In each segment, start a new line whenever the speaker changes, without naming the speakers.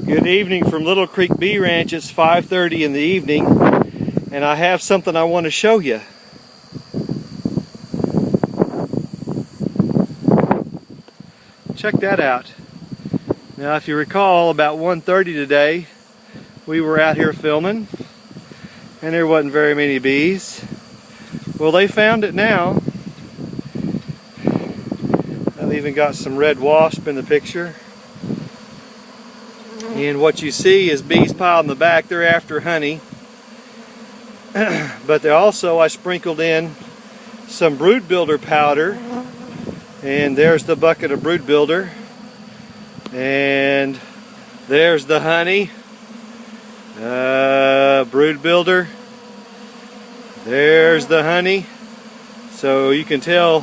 Good evening from Little Creek Bee Ranch. It's 5:30 in the evening, and I have something I want to show you. Check that out. Now, if you recall, about 1:30 today, we were out here filming, and there wasn't very many bees. Well, they found it now. I've even got some red wasp in the picture. And what you see is bees piled in the back. They're after honey. But they also, I sprinkled in some brood builder powder. And there's the bucket of brood builder. And there's the honey. Brood builder. There's the honey. So you can tell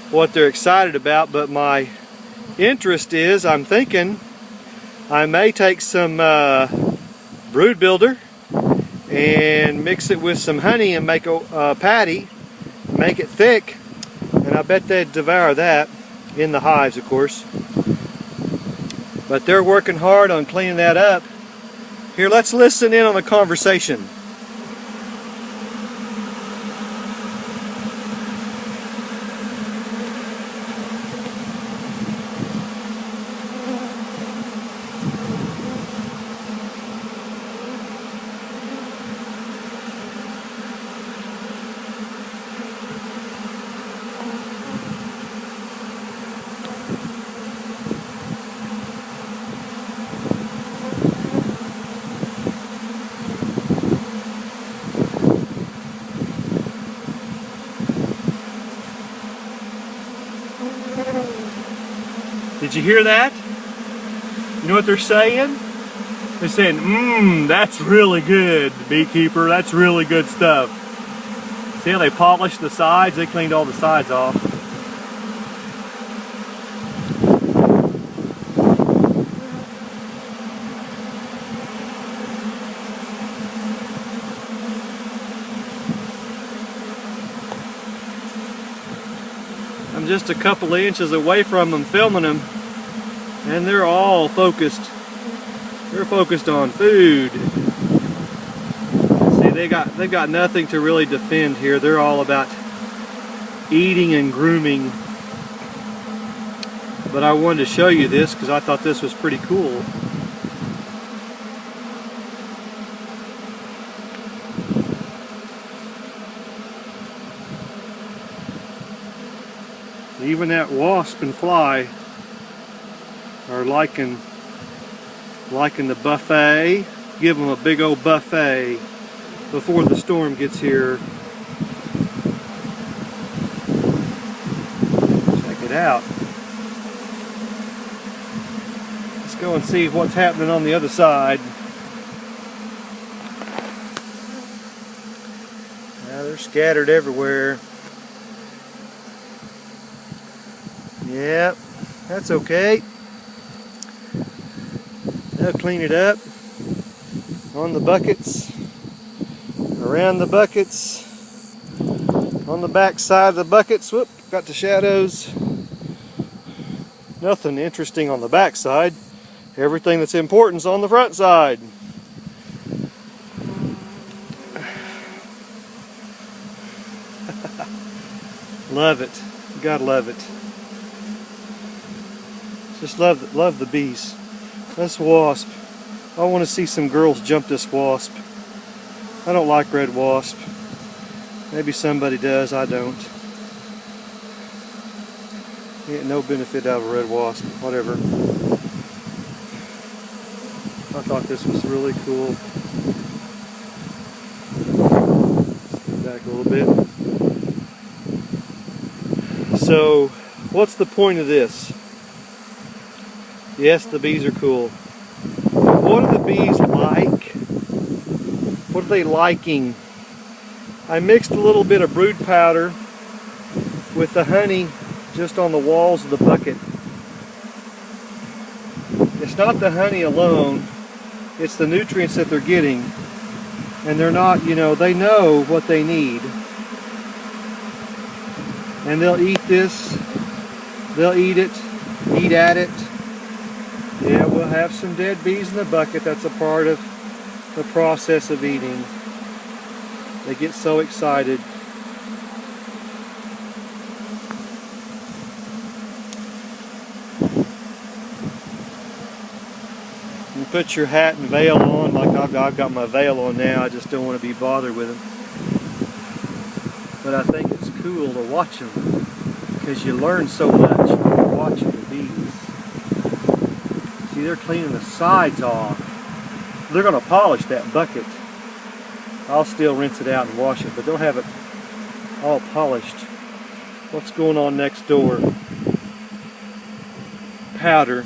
what they're excited about. But my interest is, I'm thinking I may take some brood builder and mix it with some honey and make a patty, make it thick, and I bet they'd devour that in the hives, of course. But they're working hard on cleaning that up. Here, let's listen in on the conversation. Did you hear that? You know what they're saying? They're saying, that's really good, Beekeeper. That's really good stuff. See how they polished the sides? They cleaned all the sides off. I'm just a couple of inches away from them filming them, and they're all focused. They're focused on food. See, they've got nothing to really defend here. They're all about eating and grooming. But I wanted to show you this because I thought this was pretty cool. Even that wasp and fly are liking the buffet. Give them a big old buffet before the storm gets here. Check it out. Let's go and see what's happening on the other side. Now they're scattered everywhere. Yeah, that's okay. They'll clean it up on the buckets, around the buckets, on the back side of the buckets. Whoop, got the shadows. Nothing interesting on the back side. Everything that's important is on the front side. Love it. You gotta love it. Just love the bees. This wasp. I want to see some girls jump this wasp. I don't like red wasp. Maybe somebody does, I don't. Ain't no benefit out of a red wasp. Whatever. I thought this was really cool. Let's go back a little bit. So, what's the point of this? Yes, the bees are cool. What do the bees like? What are they liking? I mixed a little bit of brood powder with the honey just on the walls of the bucket. It's not the honey alone, it's the nutrients that they're getting. And they're not, they know what they need. And they'll eat this, they'll eat it, eat at it. Yeah, we'll have some dead bees in the bucket. That's a part of the process of eating. They get so excited. You put your hat and veil on, like I've got my veil on now. I just don't want to be bothered with them. But I think it's cool to watch them because you learn so much when you're watching the bees. See, they're cleaning the sides off. They're going to polish that bucket. I'll still rinse it out and wash it, but they'll have it all polished. What's going on next door? Powder.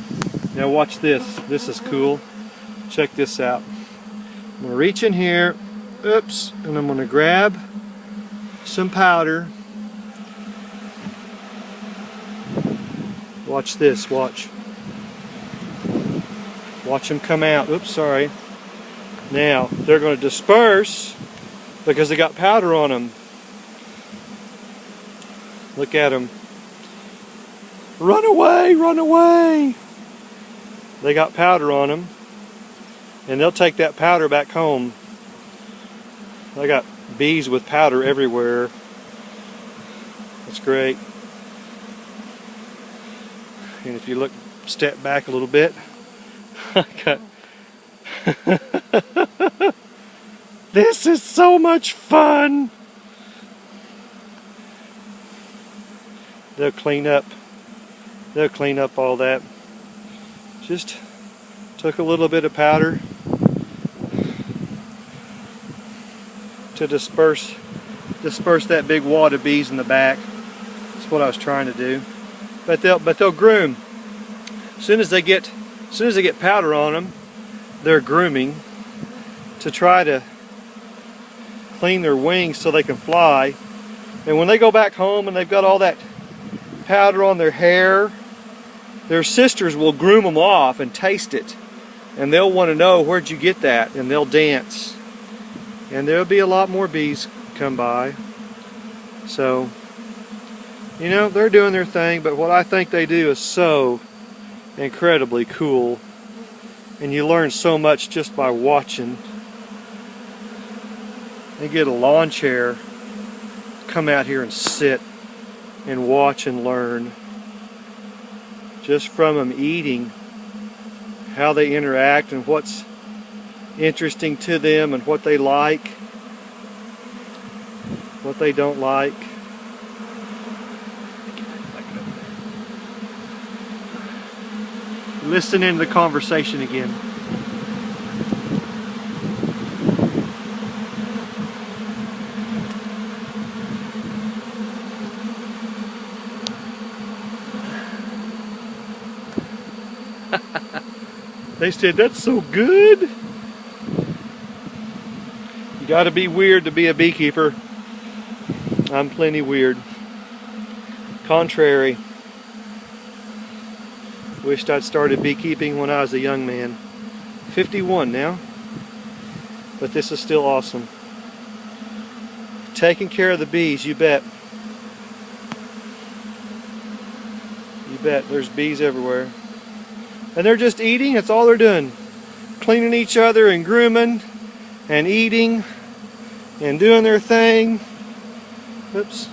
Now watch this. This is cool. Check this out. I'm going to reach in here. Oops. And I'm going to grab some powder. Watch this. Watch. Watch them come out. Oops, sorry. Now, they're going to disperse because they got powder on them. Look at them. Run away, run away. They got powder on them. And they'll take that powder back home. I got bees with powder everywhere. That's great. And if you look, step back a little bit, I got this is so much fun. They'll clean up all that. Just took a little bit of powder to disperse that big wad of bees in the back. That's what I was trying to do. But they'll groom. As soon as they get powder on them, they're grooming to try to clean their wings so they can fly. And when they go back home and they've got all that powder on their hair, their sisters will groom them off and taste it. And they'll want to know, where'd you get that? And they'll dance. And there'll be a lot more bees come by. So, you know, they're doing their thing, but what I think they do is so incredibly cool. And you learn so much just by watching. They get a lawn chair, come out here and sit and watch and learn. Just from them eating, how they interact and what's interesting to them and what they like, what they don't like. Listen into the conversation again. They said, that's so good. You gotta be weird to be a beekeeper. I'm plenty weird. Contrary. Wished I'd started beekeeping when I was a young man. 51 now. But this is still awesome. Taking care of the bees, you bet. You bet, there's bees everywhere. And they're just eating, that's all they're doing. Cleaning each other and grooming and eating and doing their thing. Oops.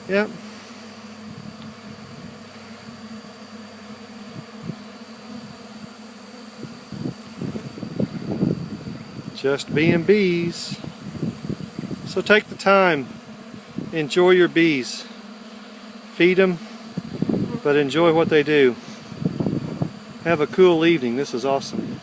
Yep. Just being bees. So take the time. Enjoy your bees. Feed them, but enjoy what they do. Have a cool evening. This is awesome.